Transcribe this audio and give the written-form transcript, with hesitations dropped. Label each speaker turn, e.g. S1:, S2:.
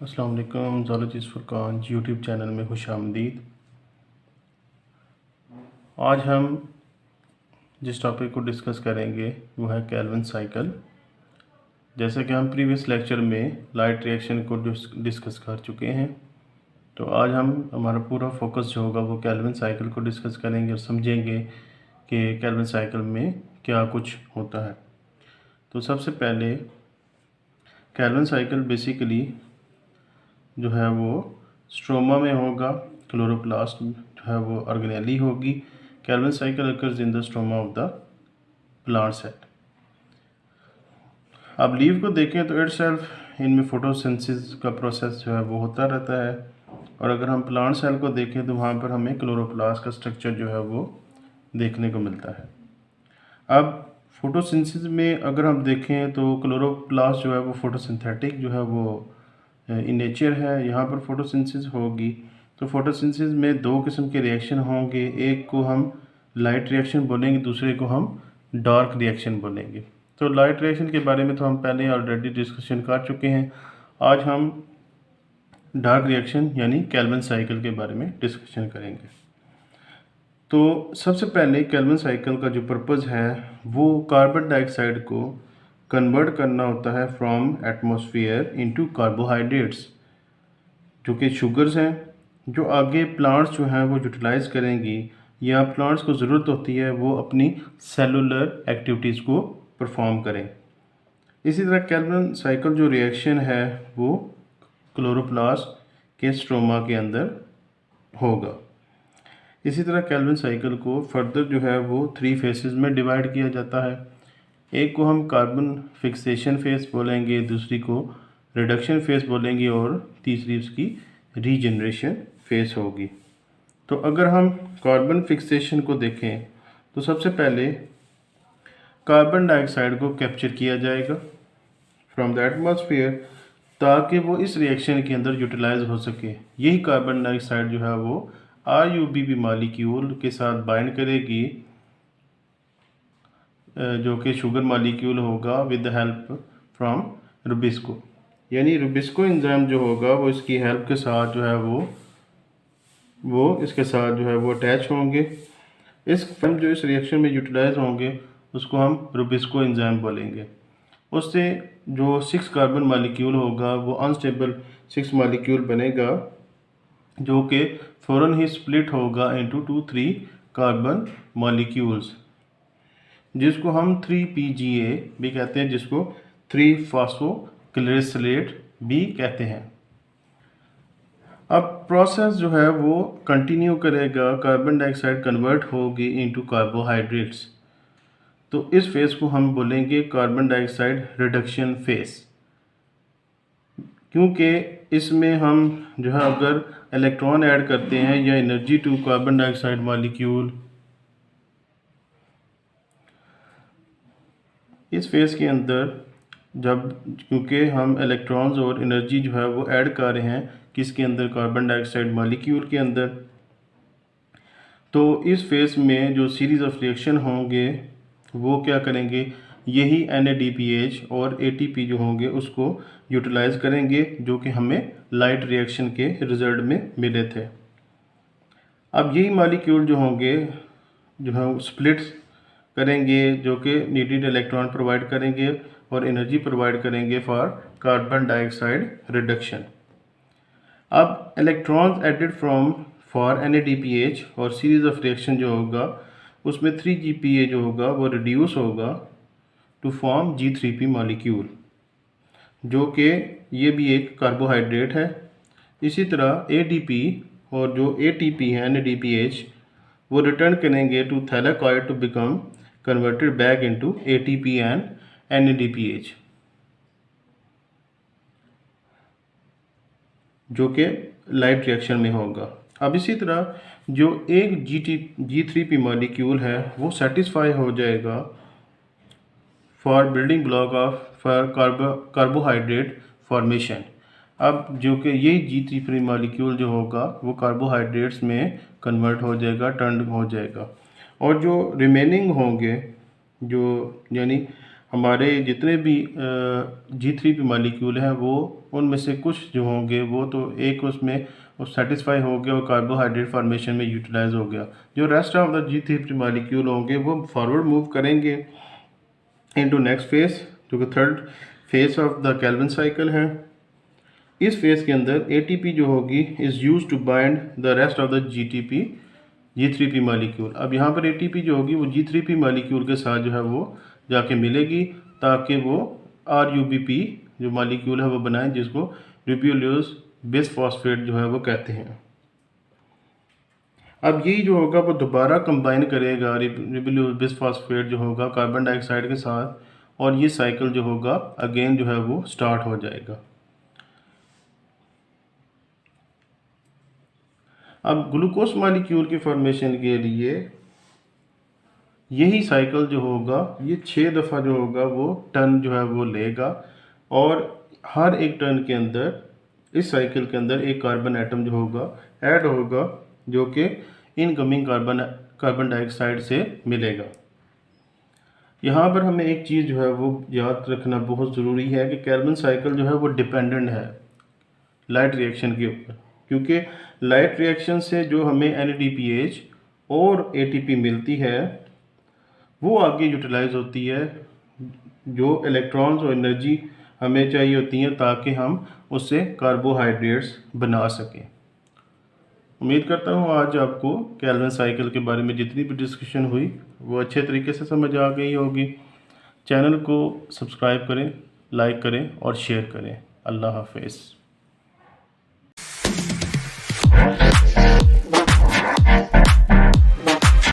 S1: अस्सलाम वालेकुम। Zoologist Furqan YouTube channel में खुशामदीद। आज हम जिस टॉपिक को डिस्कस करेंगे वो है केल्विन साइकिल। जैसे कि हम प्रीवियस लेक्चर में लाइट रिएक्शन को डिस्कस कर चुके हैं, तो आज हमारा पूरा फोकस जो होगा वो केल्विन साइकिल को डिस्कस करेंगे और समझेंगे कि केल्विन साइकिल में क्या कुछ होता है। तो सबसे पहले केल्विन साइकिल बेसिकली जो है वो स्ट्रोमा में होगा, क्लोरोप्लास्ट जो है वो ऑर्गेनेली होगी। Calvin cycle occurs in the stroma of the plant cell. अब लीव को देखें तो इटसेल्फ इनमें फोटोसिंथेसिस का प्रोसेस जो है वो होता रहता है, और अगर हम प्लांट सेल को देखें तो वहाँ पर हमें क्लोरोप्लास्ट का स्ट्रक्चर जो है वो देखने को मिलता है। अब फोटोसिंथेसिस में अगर हम देखें तो क्लोरोप्लास्ट जो है वो फोटोसिंथेटिक जो है वो इन नेचर है। यहाँ पर फोटोसिंथेसिस होगी तो फोटोसिंथेसिस में दो किस्म के रिएक्शन होंगे, एक को हम लाइट रिएक्शन बोलेंगे, दूसरे को हम डार्क रिएक्शन बोलेंगे। तो लाइट रिएक्शन के बारे में तो हम पहले ऑलरेडी डिस्कशन कर चुके हैं। आज हम डार्क रिएक्शन यानी केल्विन साइकिल के बारे में डिस्कशन करेंगे। तो सबसे पहले केल्विन साइकिल का जो पर्पज़ है वो कार्बन डाइऑक्साइड को कन्वर्ट करना होता है फ्रॉम एटमॉस्फेयर इनटू कार्बोहाइड्रेट्स, जो कि शुगर्स हैं, जो आगे प्लांट्स जो हैं वो यूटिलाइज़ करेंगी या प्लांट्स को ज़रूरत होती है वो अपनी सेलुलर एक्टिविटीज़ को परफॉर्म करें। इसी तरह केल्विन साइकिल जो रिएक्शन है वो क्लोरोप्लास्ट के स्ट्रोमा के अंदर होगा। इसी तरह केल्विन साइकिल को फर्दर जो है वो 3 फेसेस में डिवाइड किया जाता है। एक को हम कार्बन फिक्सेशन फेस बोलेंगे, दूसरी को रिडक्शन फेस बोलेंगे और तीसरी उसकी रीजनरेशन फेस होगी। तो अगर हम कार्बन फिक्सेशन को देखें तो सबसे पहले कार्बन डाइऑक्साइड को कैप्चर किया जाएगा फ्रॉम द एटमॉस्फेयर ताकि वो इस रिएक्शन के अंदर यूटिलाइज हो सके। यही कार्बन डाइऑक्साइड जो है वो RUBP मॉलिक्यूल के साथ बाइंड करेगी, जो कि शुगर मॉलिक्यूल होगा with the help from Rubisco, यानी रुबिस्को एंजाइम जो होगा वो इसकी हेल्प के साथ जो है वो इसके साथ जो है वो अटैच होंगे। इस फॉर्म जो इस रिएक्शन में यूटिलाइज होंगे उसको हम रुबिस्को एंजाइम बोलेंगे। उससे जो 6 कार्बन मॉलिक्यूल होगा वो अनस्टेबल 6 मॉलिक्यूल बनेगा, जो कि फ़ौरन ही स्प्लिट होगा इनटू 2-3 कार्बन मॉलिक्यूल्स, जिसको हम 3PGA भी कहते हैं, जिसको 3 फॉस्फोग्लिसरेट भी कहते हैं। अब प्रोसेस जो है वो कंटिन्यू करेगा, कार्बन डाइऑक्साइड कन्वर्ट होगी इनटू कार्बोहाइड्रेट्स। तो इस फेज़ को हम बोलेंगे कार्बन डाइऑक्साइड रिडक्शन फेज़, क्योंकि इसमें हम जो है अगर इलेक्ट्रॉन ऐड करते हैं या energy to carbon dioxide molecule, इस फेज़ के अंदर जब क्योंकि हम इलेक्ट्रॉन्स और एनर्जी जो है वो ऐड कर रहे हैं किसके अंदर, कार्बन डाइऑक्साइड मॉलिक्यूल के अंदर, तो इस फेज़ में जो सीरीज़ ऑफ रिएक्शन होंगे वो क्या करेंगे, यही NADPH और ATP जो होंगे उसको यूटिलाइज़ करेंगे, जो कि हमें लाइट रिएक्शन के रिजल्ट में मिले थे। अब यही मॉलिक्यूल जो होंगे जो है स्प्लिट करेंगे, जो कि नीडेड इलेक्ट्रॉन प्रोवाइड करेंगे और एनर्जी प्रोवाइड करेंगे फॉर कार्बन डाइऑक्साइड रिडक्शन। अब electrons added from for NADPH और सीरीज ऑफ रिएक्शन जो होगा उसमें 3GPA जो होगा वो रिड्यूस होगा टू फॉर्म G3P मॉलिक्यूल, जो कि ये भी एक कार्बोहाइड्रेट है। इसी तरह ADP और जो ATP है NADPH वो रिटर्न करेंगे to thylakoid to become converted back into ATP and NADPH, जो कि लाइट रिएक्शन में होगा। अब इसी तरह जो एक G3P मॉलिक्यूल है वो सेटिस्फाई हो जाएगा for building block of carbohydrate formation. अब जो कि यही G3P मॉलिक्यूल जो होगा वो कार्बोहाइड्रेट्स में कन्वर्ट हो जाएगा, टर्न हो जाएगा, और जो रिमेनिंग होंगे जो यानी हमारे जितने भी G3P मॉलिक्यूल हैं वो उनमें से कुछ जो होंगे वो तो एक उसमें सेटिस्फाई हो गया और कार्बोहाइड्रेट फॉर्मेशन में यूटिलाइज हो गया। जो rest of the G3P molecule होंगे वो फॉरवर्ड मूव करेंगे इनटू नेक्स्ट फेज, जो कि third phase of the Calvin cycle है। इस फेज के अंदर ATP जो होगी is used to bind the rest of the G3P molecule. अब यहाँ पर ATP जो होगी वो G3P मॉलिक्यूल के साथ जो है वो जाके मिलेगी ताकि वो RUBP जो मॉलिक्यूल है वो बनाएं, जिसको रिबोन्यूक्लियोस बेस फॉस्फेट जो है वो कहते हैं। अब यही जो होगा वो दोबारा कंबाइन करेगा रिबोन्यूक्लियोस बेस फॉस्फेट जो होगा कार्बन डाइऑक्साइड के साथ, और ये साइकिल जो होगा अगेन जो है वो स्टार्ट हो जाएगा। अब ग्लूकोज मॉलिक्यूल की फॉर्मेशन के लिए यही साइकिल जो होगा ये 6 दफ़ा जो होगा वो टर्न जो है वो लेगा, और हर एक टर्न के अंदर इस साइकिल के अंदर एक कार्बन एटम जो होगा ऐड होगा, जो कि इनकमिंग कार्बन डाइऑक्साइड से मिलेगा। यहाँ पर हमें एक चीज़ जो है वो याद रखना बहुत ज़रूरी है कि केल्विन साइकिल जो है वो डिपेंडेंट है लाइट रिएक्शन के ऊपर, क्योंकि लाइट रिएक्शन से जो हमें NADPH और ATP मिलती है वो आगे यूटिलाइज होती है, जो इलेक्ट्रॉन्स और एनर्जी हमें चाहिए होती हैं ताकि हम उससे कार्बोहाइड्रेट्स बना सकें। उम्मीद करता हूँ आज आपको केल्विन साइकिल के बारे में जितनी भी डिस्कशन हुई वो अच्छे तरीके से समझ आ गई होगी। चैनल को सब्सक्राइब करें, लाइक करें और शेयर करें। अल्लाह हाफिज़।